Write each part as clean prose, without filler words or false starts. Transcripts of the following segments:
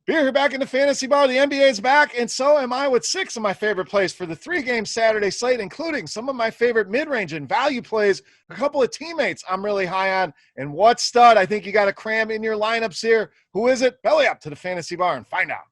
Beer here back in the fantasy bar. The NBA is back, and so am I with 6 of my favorite plays for the 3-game Saturday slate, including some of my favorite mid-range and value plays, a couple of teammates I'm really high on, and what stud I think you got to cram in your lineups here. Who is it? Belly up to the fantasy bar and find out.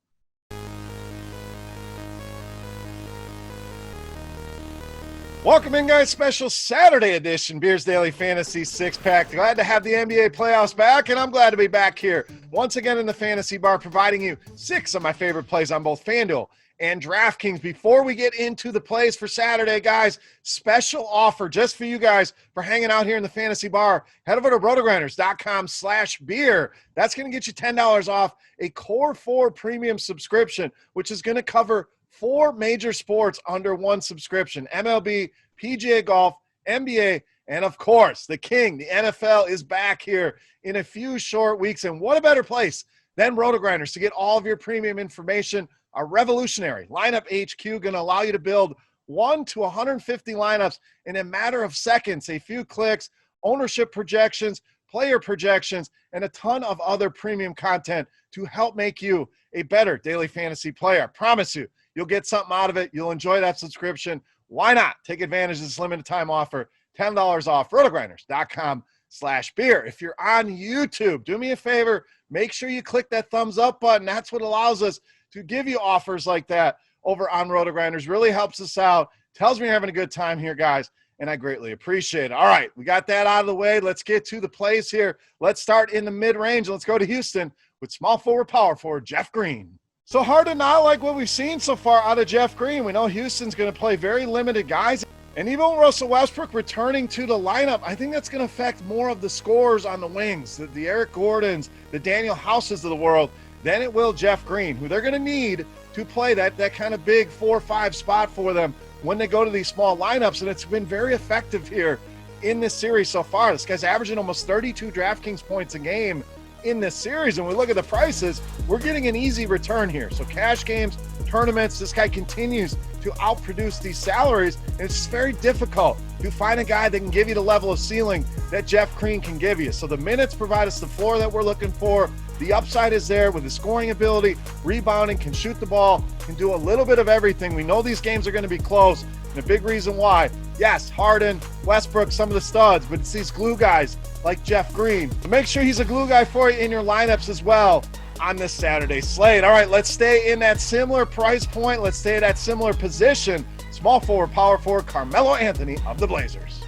Welcome in, guys. Special Saturday edition, Beer's Daily Fantasy 6-pack. Glad to have the NBA playoffs back, and I'm glad to be back here once again in the fantasy bar, providing you 6 of my favorite plays on both FanDuel and Draftkings. Before we get into the plays for Saturday, guys, special offer just for you guys for hanging out here in the fantasy bar. Head over to RotoGrinders.com/beer. That's going to get you $10 off a Core 4 premium subscription, which is going to cover 4 major sports under one subscription: MLB, PGA Golf, NBA, and of course, the king, the NFL, is back here in a few short weeks. And what a better place than RotoGrinders to get all of your premium information. A revolutionary lineup HQ going to allow you to build 1 to 150 lineups in a matter of seconds, a few clicks, ownership projections, player projections, and a ton of other premium content to help make you a better daily fantasy player. I promise you, you'll get something out of it. You'll enjoy that subscription. Why not take advantage of this limited time offer? $10 off, RotoGrinders.com/beer. If you're on YouTube, do me a favor, make sure you click that thumbs up button. That's what allows us to give you offers like that over on RotoGrinders. Really helps us out. Tells me you're having a good time here, guys, and I greatly appreciate it. All right, we got that out of the way. Let's get to the plays here. Let's start in the mid-range. Let's go to Houston with small forward, power forward, Jeff Green. So hard to not like what we've seen so far out of Jeff Green. We know Houston's going to play very limited guys. And even with Russell Westbrook returning to the lineup, I think that's going to affect more of the scores on the wings, the Eric Gordons, the Daniel Houses of the world, than it will Jeff Green, who they're going to need to play that kind of big 4-5 spot for them when they go to these small lineups. And it's been very effective here in this series so far. This guy's averaging almost 32 DraftKings points a game in this series, and we look at the prices, we're getting an easy return here. So cash games, tournaments, this guy continues to outproduce these salaries, and it's just very difficult to find a guy that can give you the level of ceiling that Jeff Green can give you. So the minutes provide us the floor that we're looking for. The upside is there with his scoring ability, rebounding, can shoot the ball, can do a little bit of everything. We know these games are going to be close, and a big reason why, yes, Harden, Westbrook, some of the studs, but it's these glue guys like Jeff Green. So make sure he's a glue guy for you in your lineups as well on this Saturday slate. All right, let's stay in that similar price point. Let's stay at that similar position. Small forward, power forward, Carmelo Anthony of the Blazers.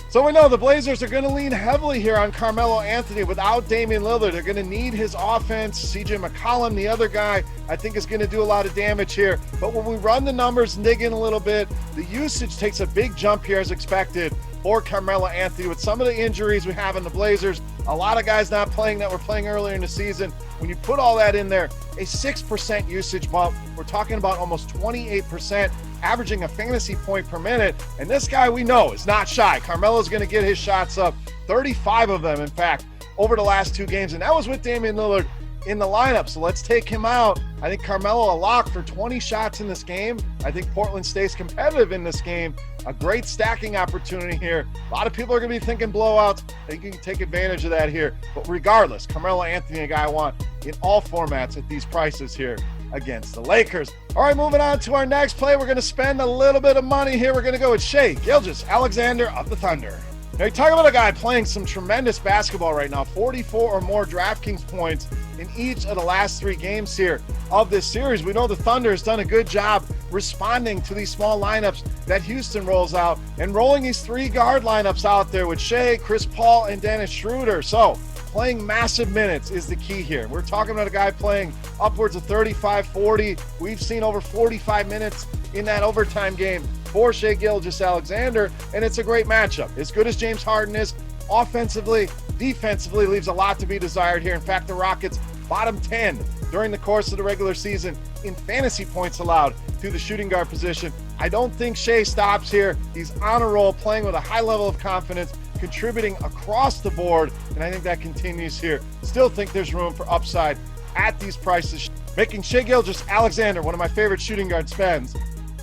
So we know the Blazers are going to lean heavily here on Carmelo Anthony. Without Damian Lillard, they're going to need his offense. CJ McCollum, the other guy, I think is going to do a lot of damage here. But when we run the numbers and dig in a little bit, the usage takes a big jump here as expected for Carmelo Anthony. With some of the injuries we have in the Blazers, a lot of guys not playing that were playing earlier in the season. When you put all that in there, a 6% usage bump, we're talking about almost 28%, averaging a fantasy point per minute. And this guy we know is not shy. Carmelo's going to get his shots up, 35 of them, in fact, over the last 2 games. And that was with Damian Lillard in the lineup. So let's take him out. I think Carmelo a lock for 20 shots in this game. I think Portland stays competitive in this game. A great stacking opportunity here. A lot of people are going to be thinking blowouts. I think you can take advantage of that here. But regardless, Carmelo Anthony, a guy I want in all formats at these prices here against the Lakers. All right, moving on to our next play. We're going to spend a little bit of money here. We're going to go with SHAI GILGEOUS-ALEXANDER of the Thunder. Now, you talk about a guy playing some tremendous basketball right now, 44 or more DraftKings points in each of the last 3 games here of this series. We know the Thunder has done a good job responding to these small lineups that Houston rolls out and rolling these 3 guard lineups out there with SHAI, Chris Paul, and Dennis Schroeder. So playing massive minutes is the key here. We're talking about a guy playing upwards of 35, 40. We've seen over 45 minutes in that overtime game for SHAI GILGEOUS-ALEXANDER, and it's a great matchup. As good as James Harden is, offensively, defensively leaves a lot to be desired here. In fact, the Rockets bottom 10 during the course of the regular season in fantasy points allowed to the shooting guard position. I don't think SHAI stops here. He's on a roll, playing with a high level of confidence, contributing across the board, and I think that continues here. Still think there's room for upside at these prices, making SHAI GILGEOUS-ALEXANDER one of my favorite shooting guard spends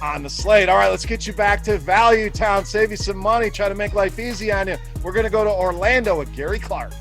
on the slate. All right, let's get you back to Value Town, save you some money, try to make life easy on you. We're going to go to Orlando with Gary Clark.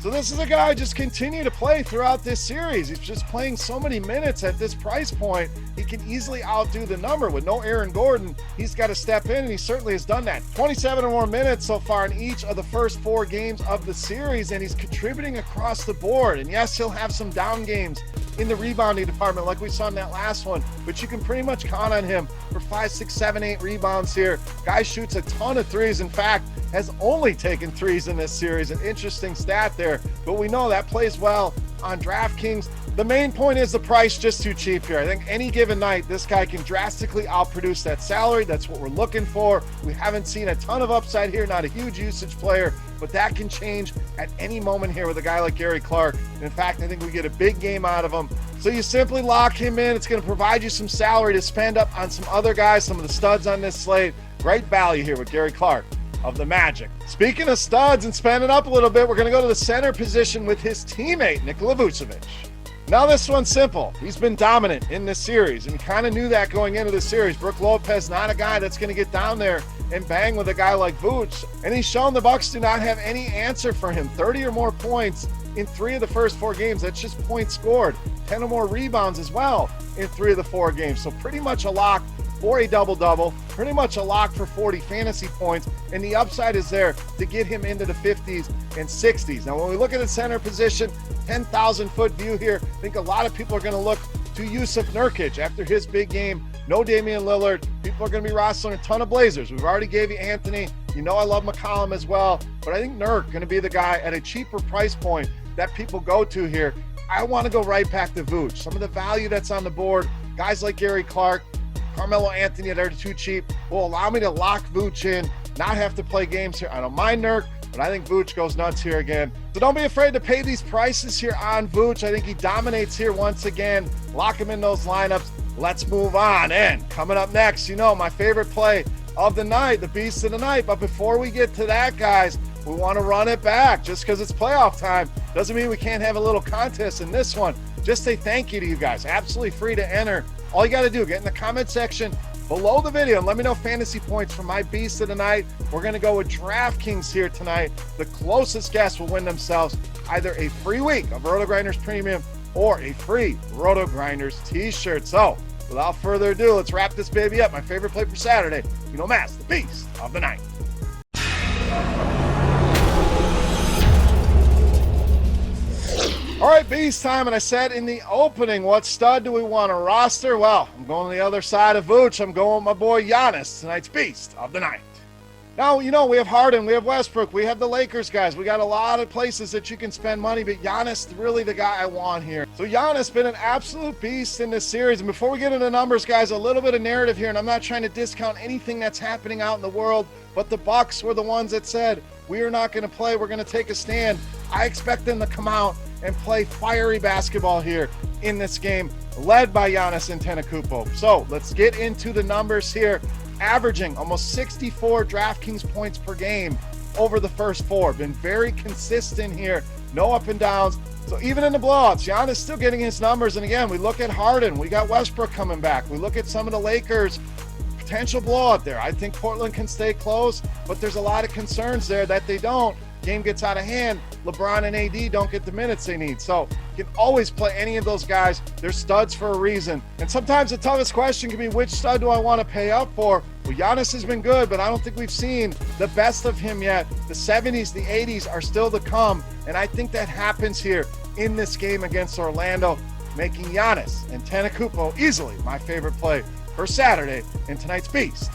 So this is a guy just continue to play throughout this series. He's just playing so many minutes at this price point. He can easily outdo the number. With no Aaron Gordon, he's got to step in, and he certainly has done that. 27 or more minutes so far in each of the first 4 games of the series, and he's contributing across the board. And yes, he'll have some down games in the rebounding department like we saw in that last one, but you can pretty much count on him for 5, 6, 7, 8 rebounds here. Guy shoots a ton of threes. In fact, has only taken threes in this series. An interesting stat there, but we know that plays well on DraftKings. The main point is the price just too cheap here. I think any given night, this guy can drastically outproduce that salary. That's what we're looking for. We haven't seen a ton of upside here, not a huge usage player, but that can change at any moment here with a guy like Gary Clark. In fact, I think we get a big game out of him. So you simply lock him in. It's going to provide you some salary to spend up on some other guys, some of the studs on this slate. Great value here with Gary Clark of the Magic. Speaking of studs and spending up a little bit, we're going to go to the center position with his teammate, NIKOLA VUCEVIC. Now this one's simple. He's been dominant in this series, and we kind of knew that going into the series. Brook Lopez, not a guy that's going to get down there and bang with a guy like Vooch, and he's shown the Bucks do not have any answer for him. 30 or more points in 3 of the first 4 games. That's just points scored. 10 or more rebounds as well in 3 of the 4 games. So pretty much a lock for a double-double, pretty much a lock for 40 fantasy points, and the upside is there to get him into the 50s and 60s. Now, when we look at the center position, 10,000-foot view here, I think a lot of people are going to look to Jusuf Nurkic after his big game. No Damian Lillard. People are going to be rostering a ton of Blazers. We've already gave you Anthony. You know I love McCollum as well, but I think Nurk going to be the guy at a cheaper price point that people go to here. I want to go right back to Vooch. Some of the value that's on the board, guys like Gary Clark, Carmelo Anthony, they're too cheap, will allow me to lock Vooch in, not have to play games here. I don't mind Nurk, but I think Vooch goes nuts here again. So don't be afraid to pay these prices here on Vooch. I think he dominates here once again. Lock him in those lineups. Let's move on. And coming up next, you know, my favorite play of the night, the beast of the night. But before we get to that, guys, we want to run it back. Just because it's playoff time doesn't mean we can't have a little contest in this one. Just say thank you to you guys. Absolutely free to enter. All you got to do, get in the comment section below the video and let me know fantasy points for my beast of the night. We're going to go with DraftKings here tonight. The closest guess will win themselves either a free week of RotoGrinders Premium or a free RotoGrinders t-shirt. So without further ado, let's wrap this baby up. My favorite play for Saturday, you know, Mass, the beast of the night. All right, beast time, and I said in the opening, what stud do we want to roster? Well, I'm going to the other side of Vooch. I'm going with my boy Giannis, tonight's beast of the night. Now, you know, we have Harden, we have Westbrook, we have the Lakers guys. We got a lot of places that you can spend money, but Giannis is really the guy I want here. So Giannis been an absolute beast in this series. And before we get into the numbers, guys, a little bit of narrative here, and I'm not trying to discount anything that's happening out in the world, but the Bucks were the ones that said, we are not going to play, we're going to take a stand. I expect them to come out and play fiery basketball here in this game, led by Giannis Antetokounmpo. So let's get into the numbers here. Averaging almost 64 DraftKings points per game over the first 4. Been very consistent here, no up and downs. So even in the blowouts, Giannis still getting his numbers. And again, we look at Harden, we got Westbrook coming back. We look at some of the Lakers, potential blowout there. I think Portland can stay close, but there's a lot of concerns there that they don't. Game gets out of hand, LeBron and AD don't get the minutes they need. So you can always play any of those guys. They're studs for a reason. And sometimes the toughest question can be, which stud do I want to pay up for? Well, Giannis has been good, but I don't think we've seen the best of him yet. The 70s, the 80s are still to come, and I think that happens here in this game against Orlando, making Giannis Antetokounmpo easily my favorite play for Saturday in tonight's Beast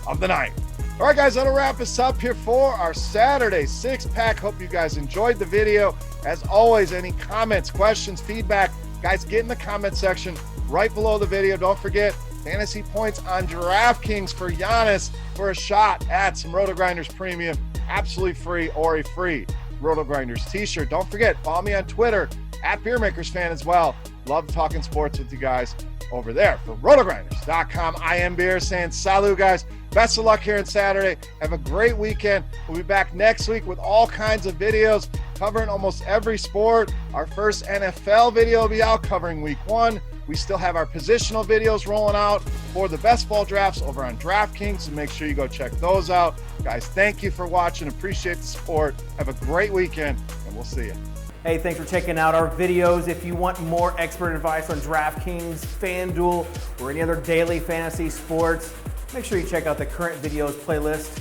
of the Night. All right, guys, that'll wrap us up here for our Saturday six-pack. Hope you guys enjoyed the video. As always, any comments, questions, feedback, guys, get in the comment section right below the video. Don't forget, fantasy points on DraftKings for Giannis for a shot at some RotoGrinders Premium, absolutely free, or a free RotoGrinders t-shirt. Don't forget, follow me on Twitter at Beermakersfan as well. Love talking sports with you guys over there. For RotoGrinders.com, I am Beer saying salut, guys. Best of luck here on Saturday. Have a great weekend. We'll be back next week with all kinds of videos covering almost every sport. Our first NFL video will be out covering week 1. We still have our positional videos rolling out for the best ball drafts over on DraftKings, so make sure you go check those out. Guys, thank you for watching. Appreciate the support. Have a great weekend, and we'll see you. Hey, thanks for checking out our videos. If you want more expert advice on DraftKings, FanDuel, or any other daily fantasy sports, make sure you check out the current videos playlist.